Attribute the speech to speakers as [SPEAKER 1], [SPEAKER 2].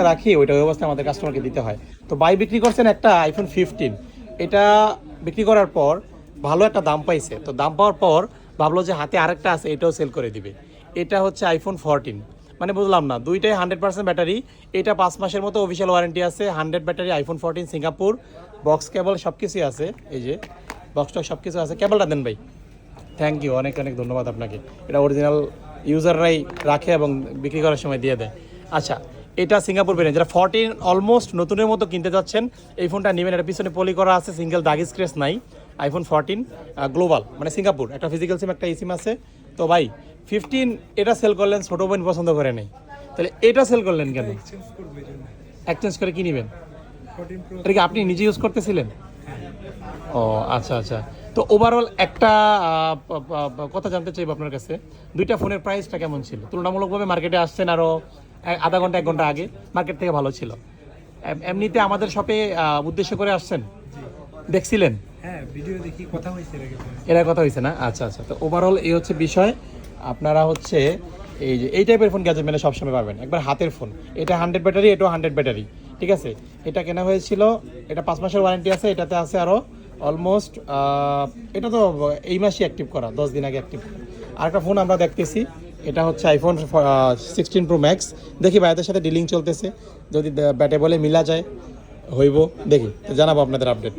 [SPEAKER 1] রাখি ওইটা ব্যবস্থা আমাদের কাস্টমারকে দিতে হয়। তো বাই বিক্রি করছেন একটা আইফোন 15, এটা বিক্রি করার পর ভালো একটা দাম পাইছে, তো দাম পাওয়ার পর ভাবলো যে হাতে আরেকটা আছে এটাও সেল করে দিবে। এটা হচ্ছে আইফোন 14, মানে বুঝলাম না, দুইটাই 100% ব্যাটারি। এটা 5 মাসের মতো অফিসিয়াল ওয়ারেন্টি আছে, 100 ব্যাটারি, আইফোন 14 সিঙ্গাপুর, বক্স কেবল সব কিছুই আছে, এই যে বক্সটক সব কিছু আছে। কেবলটা দেন ভাই। থ্যাংক ইউ, অনেক অনেক ধন্যবাদ আপনাকে। এটা অরিজিনাল ইউজাররাই রাখে এবং বিক্রি করার সময় দিয়ে দেয়। আচ্ছা, এটা সিঙ্গাপুর ভেরিয়েন্ট, যারা 14 অলমোস্ট নতুনের মতো কিনতে যাচ্ছেন এই ফোনটা নেবেন। এটা পিছনে পলি করা আছে, সিঙ্গেল দাগ স্ক্র্যাচ নাই। আইফোন 14 গ্লোবাল, মানে সিঙ্গাপুর, একটা ফিজিক্যাল সিম একটা সিম আছে। তো ভাই 15 এটা সেল করলেন, ছোটো বোন পছন্দ করে নেই, তাহলে এটা সেল করলেন কেন? এক্সচেঞ্জ করে কি নেবেন? এটা কি আপনি নিজে ইউজ করতেছিলেন? ও আচ্ছা আচ্ছা। তো ওভারঅল একটা কথা জানতে চাইবো আপনার কাছে, দুইটা ফোনের প্রাইসটা কেমন ছিল? তুলনামূলকভাবে মার্কেটে আসছেন আরও আধা ঘন্টা 1 ঘন্টা আগে, মার্কেট থেকে ভালো ছিল। এমনিতে আমাদের শপে উদ্দেশ্য করে আসছেন, দেখছিলেন?
[SPEAKER 2] হ্যাঁ, ভিডিও দেখি, কথা হয়েছে
[SPEAKER 1] এরা কথা হয়েছে না? আচ্ছা আচ্ছা। তো ওভারঅল এই হচ্ছে বিষয়। আপনারা হচ্ছে এই যে এই টাইপের ফোন গ্যাজেট মেলে সবসময় পাবেন, একবার হাতের ফোন। এটা 100 ব্যাটারি, এটাও 100 ব্যাটারি, ঠিক আছে। এটা কেনা হয়েছিল, এটা 5 মাসের ওয়ারেন্টি আছে, এটাতে আছে আরও অলমোস্ট, এটা তো এই মাসই অ্যাক্টিভ করা, 10 দিন আগে অ্যাক্টিভ করা। আরেকটা ফোন আমরা দেখতেছি, এটা হচ্ছে আইফোন 16 প্রো ম্যাক্স। দেখি ভাইদের সাথে ডিলিং চলতেছে, যদি ব্যাটে বলে মিলা যায় হইব, দেখি জানাবো আপনাদের আপডেট।